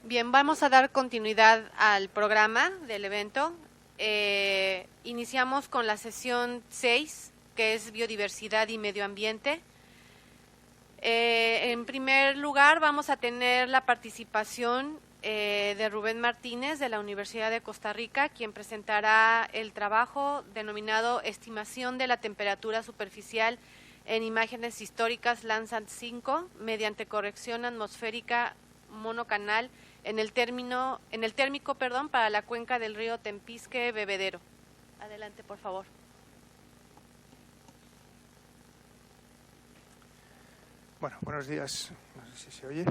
Bien, vamos a dar continuidad al programa del evento. Iniciamos con la sesión 6, que es biodiversidad y medio ambiente. En primer lugar, vamos a tener la participación de Rubén Martínez de la Universidad de Costa Rica, quien presentará el trabajo denominado Estimación de la temperatura superficial en imágenes históricas Landsat 5 mediante corrección atmosférica monocanal en el térmico para la cuenca del río Tempisque Bebedero. Adelante, por favor. Bueno, buenos días. No sé si se oye.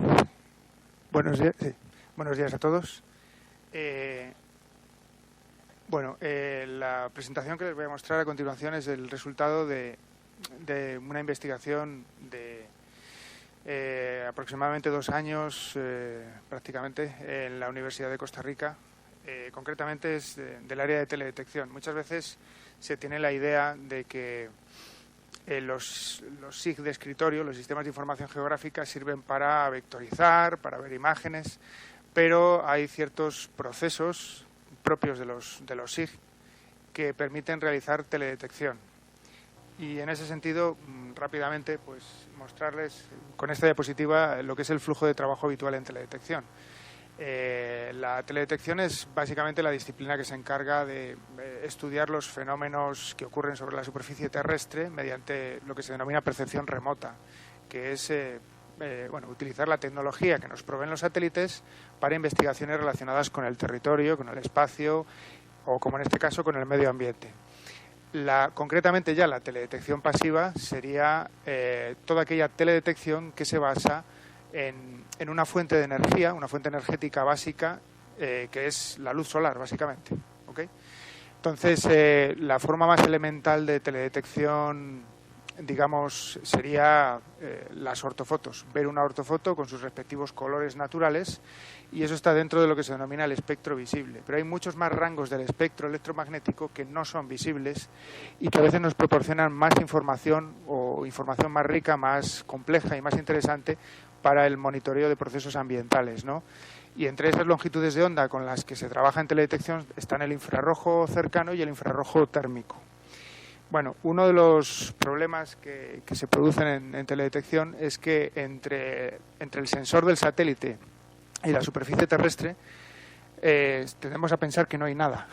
Buenos días, sí. Buenos días a todos. La presentación que les voy a mostrar a continuación es el resultado de una investigación de aproximadamente 2 años, prácticamente, en la Universidad de Costa Rica. Concretamente es del área de teledetección. Muchas veces se tiene la idea de que los SIG de escritorio, los sistemas de información geográfica, sirven para vectorizar, para ver imágenes, pero hay ciertos procesos propios de los SIG que permiten realizar teledetección. Y en ese sentido, rápidamente, pues mostrarles con esta diapositiva lo que es el flujo de trabajo habitual en teledetección. La teledetección es básicamente la disciplina que se encarga de estudiar los fenómenos que ocurren sobre la superficie terrestre mediante lo que se denomina percepción remota, que es utilizar la tecnología que nos proveen los satélites para investigaciones relacionadas con el territorio, con el espacio o, como en este caso, con el medio ambiente. Concretamente ya la teledetección pasiva sería toda aquella teledetección que se basa en una fuente de energía, una fuente energética básica, que es la luz solar, básicamente. ¿Okay? Entonces, la forma más elemental de teledetección, digamos, sería las ortofotos. Ver una ortofoto con sus respectivos colores naturales, y eso está dentro de lo que se denomina el espectro visible. Pero hay muchos más rangos del espectro electromagnético que no son visibles y que a veces nos proporcionan más información o información más rica, más compleja y más interesante para el monitoreo de procesos ambientales, ¿no? Y entre esas longitudes de onda con las que se trabaja en teledetección están el infrarrojo cercano y el infrarrojo térmico. Bueno, uno de los problemas que se producen en teledetección es que entre el sensor del satélite y la superficie terrestre tendemos a pensar que no hay nada.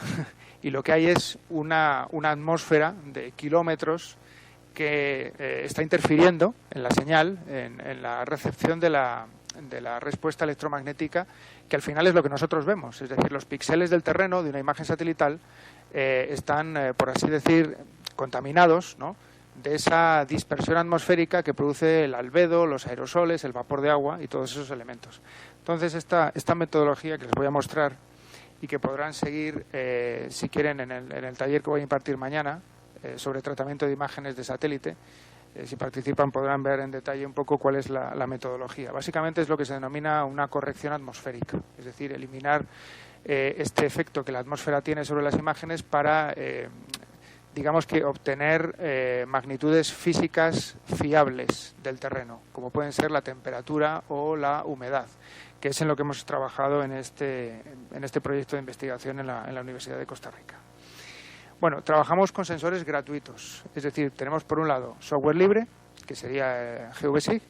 Y lo que hay es una atmósfera de kilómetros que está interfiriendo en la señal, en la recepción de la respuesta electromagnética, que al final es lo que nosotros vemos. Es decir, los píxeles del terreno de una imagen satelital están, por así decir, contaminados, ¿no?, de esa dispersión atmosférica que produce el albedo, los aerosoles, el vapor de agua y todos esos elementos. Entonces, esta metodología que les voy a mostrar y que podrán seguir, si quieren, en el taller que voy a impartir mañana, sobre tratamiento de imágenes de satélite. Si participan podrán ver en detalle un poco cuál es la metodología. Básicamente es lo que se denomina una corrección atmosférica, es decir, eliminar este efecto que la atmósfera tiene sobre las imágenes para, digamos que, obtener magnitudes físicas fiables del terreno, como pueden ser la temperatura o la humedad, que es en lo que hemos trabajado en este proyecto de investigación en la Universidad de Costa Rica. Bueno, trabajamos con sensores gratuitos, es decir, tenemos por un lado software libre, que sería GVSIG,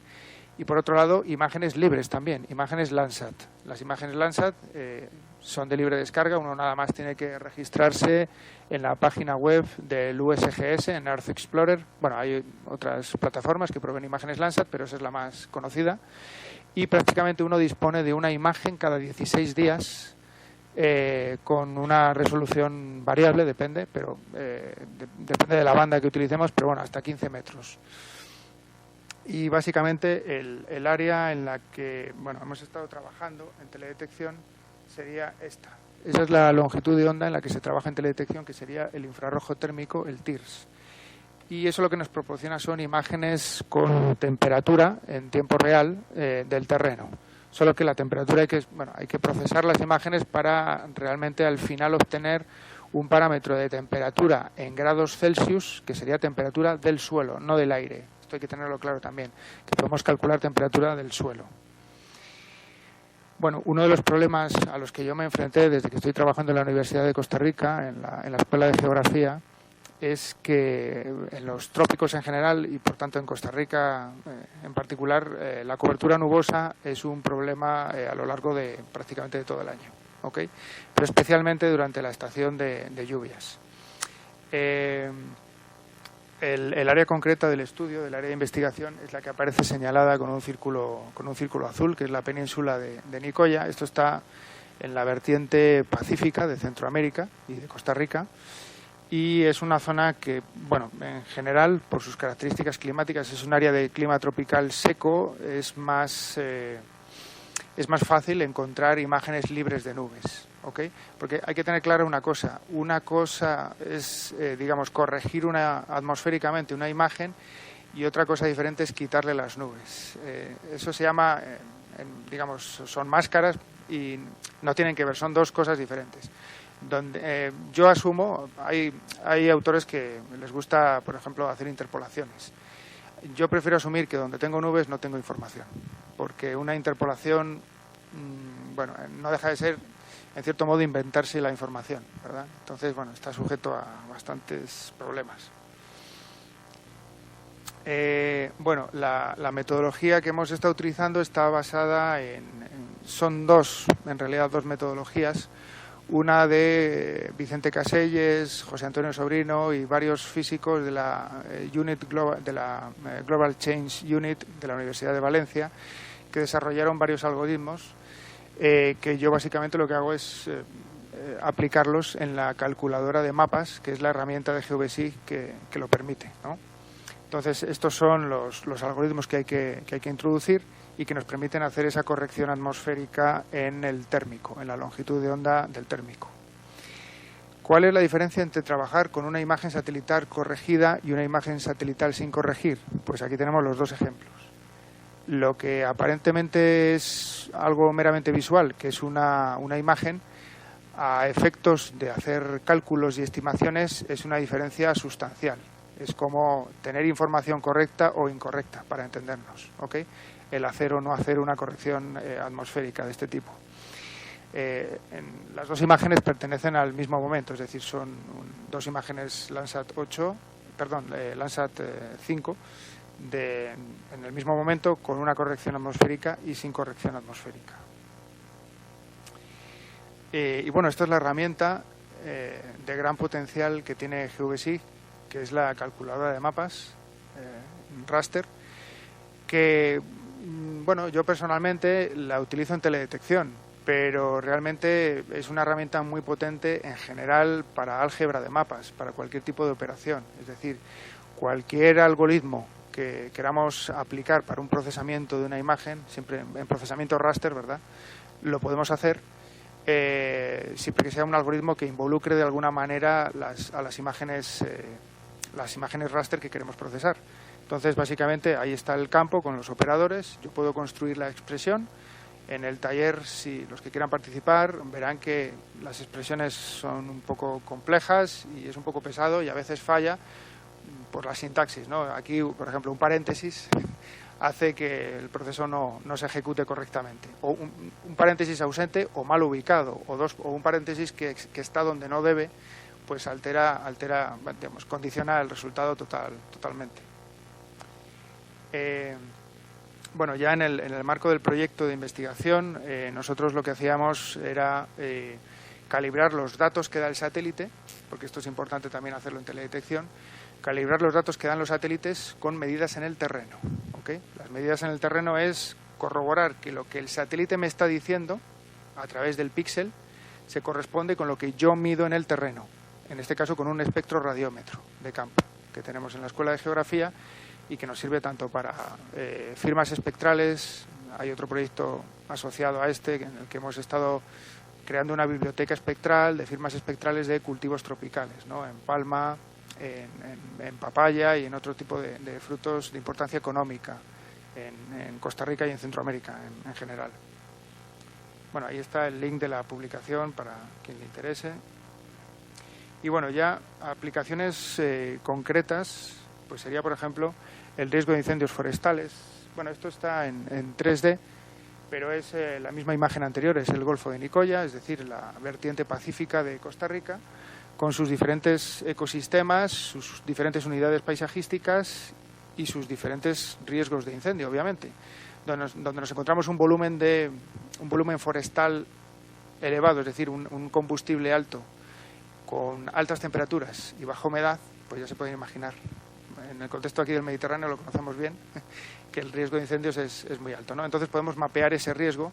y por otro lado imágenes libres también, imágenes Landsat. Las imágenes Landsat son de libre descarga, uno nada más tiene que registrarse en la página web del USGS, en Earth Explorer. Bueno, hay otras plataformas que proveen imágenes Landsat, pero esa es la más conocida. Y prácticamente uno dispone de una imagen cada 16 días, con una resolución variable, depende, pero depende de la banda que utilicemos, pero bueno, hasta 15 metros. Y básicamente el área en la que hemos estado trabajando en teledetección sería esta. Esa es la longitud de onda en la que se trabaja en teledetección, que sería el infrarrojo térmico, el TIRS. Y eso lo que nos proporciona son imágenes con temperatura en tiempo real del terreno. Solo que la temperatura hay que procesar las imágenes para realmente al final obtener un parámetro de temperatura en grados Celsius, que sería temperatura del suelo, no del aire. Esto hay que tenerlo claro también, que podemos calcular temperatura del suelo. Bueno, uno de los problemas a los que yo me enfrenté desde que estoy trabajando en la Universidad de Costa Rica, en la Escuela de Geografía, es que en los trópicos en general y por tanto en Costa Rica en particular, la cobertura nubosa es un problema a lo largo de prácticamente de todo el año, ¿ok? Pero especialmente durante la estación de lluvias. El área concreta del estudio, del área de investigación, es la que aparece señalada con un círculo azul, que es la península de Nicoya. Esto está en la vertiente pacífica de Centroamérica y de Costa Rica, y es una zona que, bueno, en general, por sus características climáticas, es un área de clima tropical seco. Es más fácil encontrar imágenes libres de nubes, ¿ok? Porque hay que tener clara una cosa es, digamos, corregir atmosféricamente una imagen, y otra cosa diferente es quitarle las nubes. Eso se llama, digamos, son máscaras y no tienen que ver, son dos cosas diferentes. Yo asumo, hay autores que les gusta, por ejemplo, hacer interpolaciones. Yo prefiero asumir que donde tengo nubes no tengo información, porque una interpolación, bueno, no deja de ser, en cierto modo, inventarse la información, ¿verdad? Entonces, bueno, está sujeto a bastantes problemas. Bueno, la metodología que hemos estado utilizando está basada son en realidad dos metodologías. Una de Vicente Caselles, José Antonio Sobrino y varios físicos de la Global Change Unit de la Universidad de Valencia, que desarrollaron varios algoritmos que yo básicamente lo que hago es aplicarlos en la calculadora de mapas, que es la herramienta de GeoBSIG que lo permite, ¿no? Entonces, estos son los algoritmos que hay que introducir y que nos permiten hacer esa corrección atmosférica en el térmico, en la longitud de onda del térmico. ¿Cuál es la diferencia entre trabajar con una imagen satelital corregida y una imagen satelital sin corregir? Pues aquí tenemos los dos ejemplos. Lo que aparentemente es algo meramente visual, que es una imagen, a efectos de hacer cálculos y estimaciones es una diferencia sustancial. Es como tener información correcta o incorrecta, para entendernos, ¿ok? El hacer o no hacer una corrección atmosférica de este tipo. Las dos imágenes pertenecen al mismo momento, es decir, son dos imágenes Landsat 5 en el mismo momento, con una corrección atmosférica y sin corrección atmosférica. Y bueno, esta es la herramienta de gran potencial que tiene GeoBSIG, que es la calculadora de mapas, raster, que, bueno, yo personalmente la utilizo en teledetección, pero realmente es una herramienta muy potente en general para álgebra de mapas, para cualquier tipo de operación. Es decir, cualquier algoritmo que queramos aplicar para un procesamiento de una imagen, siempre en procesamiento raster, ¿verdad?, lo podemos hacer, siempre que sea un algoritmo que involucre de alguna manera a las imágenes raster que queremos procesar. Entonces, básicamente, ahí está el campo con los operadores. Yo puedo construir la expresión. En el taller, si los que quieran participar, verán que las expresiones son un poco complejas y es un poco pesado y a veces falla por la sintaxis, ¿no? Aquí, por ejemplo, un paréntesis hace que el proceso no se ejecute correctamente. O un paréntesis ausente o mal ubicado, o un paréntesis que está donde no debe, pues altera, digamos, condiciona el resultado totalmente. Bueno, ya en el marco del proyecto de investigación, nosotros lo que hacíamos era calibrar los datos que da el satélite, porque esto es importante también hacerlo en teledetección, calibrar los datos que dan los satélites con medidas en el terreno, ¿okay? Las medidas en el terreno es corroborar que lo que el satélite me está diciendo a través del píxel se corresponde con lo que yo mido en el terreno, en este caso con un espectroradiómetro de campo que tenemos en la Escuela de Geografía y que nos sirve tanto para firmas espectrales. Hay otro proyecto asociado a este en el que hemos estado creando una biblioteca espectral de firmas espectrales de cultivos tropicales, ¿no? En palma, en papaya y en otro tipo de frutos de importancia económica en Costa Rica y en Centroamérica en general. Bueno, ahí está el link de la publicación para quien le interese. Y bueno, ya aplicaciones concretas, pues sería, por ejemplo, el riesgo de incendios forestales. Bueno, esto está en 3D, pero es la misma imagen anterior, es el Golfo de Nicoya, es decir, la vertiente pacífica de Costa Rica, con sus diferentes ecosistemas, sus diferentes unidades paisajísticas y sus diferentes riesgos de incendio, obviamente, donde nos encontramos un volumen forestal elevado, es decir, un combustible alto, con altas temperaturas y baja humedad, pues ya se pueden imaginar. En el contexto aquí del Mediterráneo lo conocemos bien, que el riesgo de incendios es muy alto, ¿no? Entonces podemos mapear ese riesgo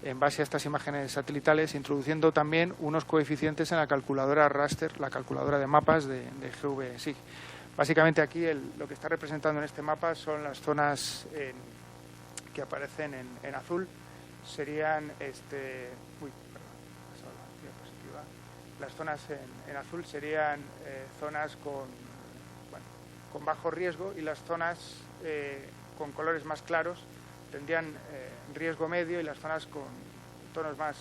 en base a estas imágenes satelitales, introduciendo también unos coeficientes en la calculadora raster, la calculadora de mapas de GVSIG. Básicamente aquí lo que está representando en este mapa son las zonas que aparecen en azul, serían las zonas en azul serían zonas con bajo riesgo, y las zonas con colores más claros tendrían riesgo medio, y las zonas con tonos más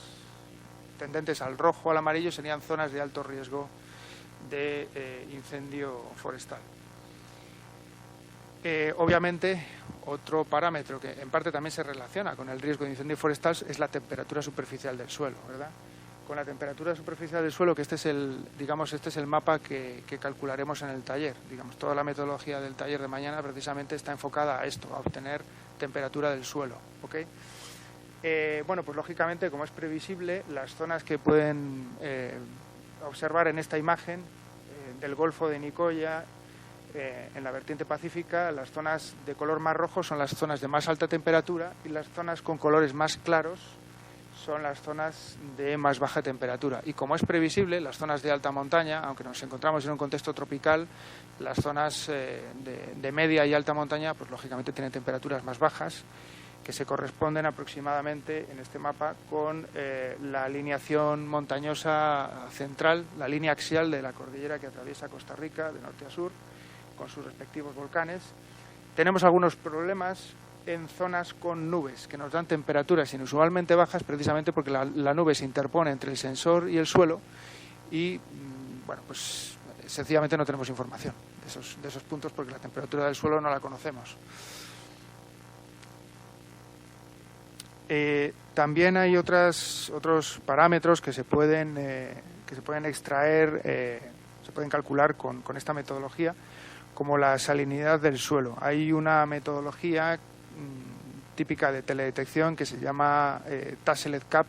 tendentes al rojo o al amarillo serían zonas de alto riesgo de incendio forestal. Obviamente, otro parámetro que en parte también se relaciona con el riesgo de incendio forestal es la temperatura superficial del suelo, ¿verdad? Con la temperatura superficial del suelo, que este es el mapa que calcularemos en el taller. Digamos, toda la metodología del taller de mañana precisamente está enfocada a esto, a obtener temperatura del suelo, ¿ok? Bueno, pues lógicamente, como es previsible, las zonas que pueden observar en esta imagen del Golfo de Nicoya, en la vertiente pacífica, las zonas de color más rojo son las zonas de más alta temperatura, y las zonas con colores más claros son las zonas de más baja temperatura. Y como es previsible, las zonas de alta montaña, aunque nos encontramos en un contexto tropical, las zonas de media y alta montaña, pues lógicamente tienen temperaturas más bajas, que se corresponden aproximadamente en este mapa con la alineación montañosa central, la línea axial de la cordillera que atraviesa Costa Rica de norte a sur, con sus respectivos volcanes. Tenemos algunos problemas en zonas con nubes, que nos dan temperaturas inusualmente bajas, precisamente porque la nube se interpone entre el sensor y el suelo, y bueno, pues sencillamente no tenemos información de esos puntos, porque la temperatura del suelo no la conocemos. También hay otros parámetros que se pueden extraer, se pueden calcular con esta metodología, como la salinidad del suelo. Hay una metodología típica de teledetección que se llama TASELED-CAP,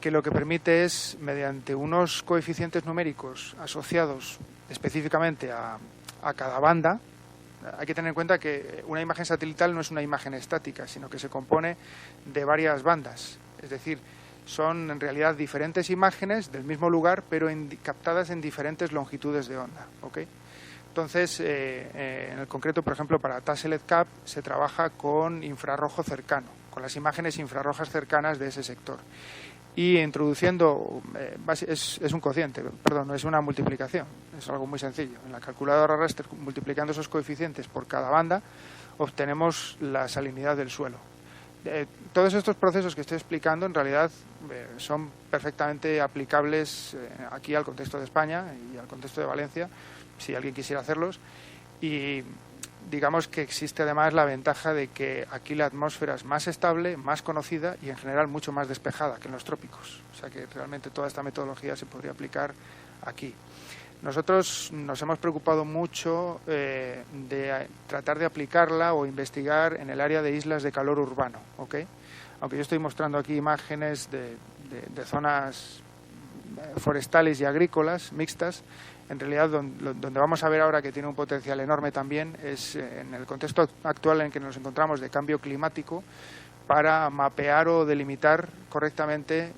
que lo que permite es, mediante unos coeficientes numéricos asociados específicamente a cada banda. Hay que tener en cuenta que una imagen satelital no es una imagen estática, sino que se compone de varias bandas. Es decir, son en realidad diferentes imágenes del mismo lugar, pero captadas en diferentes longitudes de onda, ¿ok? Entonces, en el concreto, por ejemplo, para TASELED-CAP se trabaja con infrarrojo cercano, con las imágenes infrarrojas cercanas de ese sector. Y introduciendo, es un cociente, perdón, no es una multiplicación, es algo muy sencillo. En la calculadora raster, multiplicando esos coeficientes por cada banda, obtenemos la salinidad del suelo. Todos estos procesos que estoy explicando, en realidad, son perfectamente aplicables aquí al contexto de España y al contexto de Valencia, si alguien quisiera hacerlos, y digamos que existe además la ventaja de que aquí la atmósfera es más estable, más conocida y en general mucho más despejada que en los trópicos. O sea que realmente toda esta metodología se podría aplicar aquí. Nosotros nos hemos preocupado mucho de tratar de aplicarla o investigar en el área de islas de calor urbano, ¿ok? Aunque yo estoy mostrando aquí imágenes de zonas forestales y agrícolas mixtas, en realidad donde vamos a ver ahora que tiene un potencial enorme también es en el contexto actual en que nos encontramos de cambio climático, para mapear o delimitar correctamente,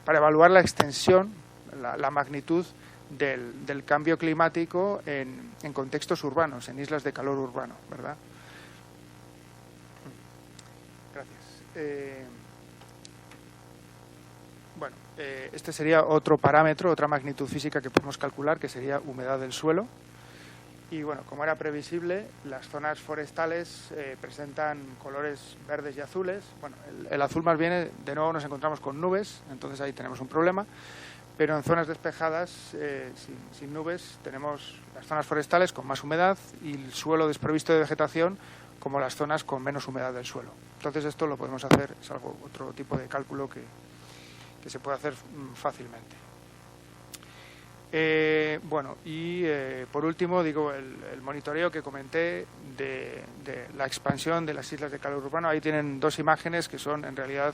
para evaluar la extensión, la magnitud del cambio climático en contextos urbanos, en islas de calor urbano, ¿verdad? Gracias. Bueno, este sería otro parámetro, otra magnitud física que podemos calcular, que sería humedad del suelo. Y bueno, como era previsible, las zonas forestales presentan colores verdes y azules. Bueno, el azul más bien, de nuevo nos encontramos con nubes, entonces ahí tenemos un problema. Pero en zonas despejadas, sin nubes, tenemos las zonas forestales con más humedad y el suelo desprovisto de vegetación como las zonas con menos humedad del suelo. Entonces esto lo podemos hacer, es algo, otro tipo de cálculo que se puede hacer fácilmente. Bueno, y por último, digo, el monitoreo que comenté de la expansión de las islas de calor urbano. Ahí tienen dos imágenes que son en realidad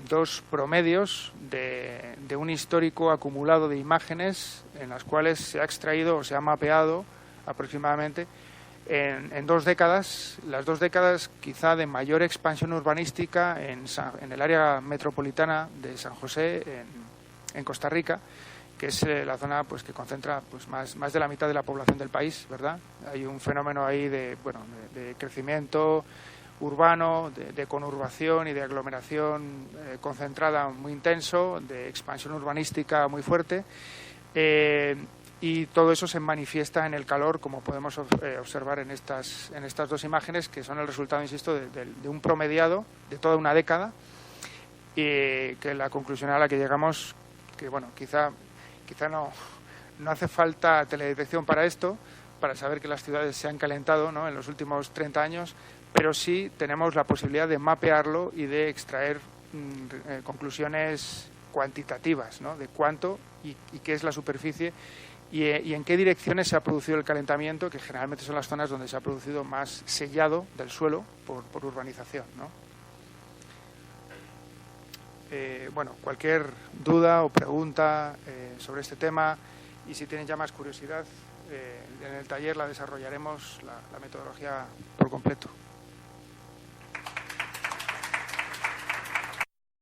dos promedios de un histórico acumulado de imágenes en las cuales se ha extraído o se ha mapeado aproximadamente en 2 décadas, las 2 décadas quizá de mayor expansión urbanística en el área metropolitana de San José, en Costa Rica, que es la zona pues que concentra pues más de la mitad de la población del país, ¿verdad? Hay un fenómeno ahí de crecimiento urbano, de conurbación y de aglomeración concentrada muy intenso, de expansión urbanística muy fuerte, y todo eso se manifiesta en el calor, como podemos observar en estas 2 imágenes, que son el resultado, insisto, de un promediado de toda una década, y que la conclusión a la que llegamos, que bueno, quizá no hace falta teledetección para esto, para saber que las ciudades se han calentado, ¿no?, en los últimos 30 años, pero sí tenemos la posibilidad de mapearlo y de extraer conclusiones cuantitativas, ¿no?, de cuánto y qué es la superficie y en qué direcciones se ha producido el calentamiento, que generalmente son las zonas donde se ha producido más sellado del suelo por urbanización, ¿no? Bueno, cualquier duda o pregunta sobre este tema, y si tienen ya más curiosidad, en el taller la desarrollaremos la metodología por completo.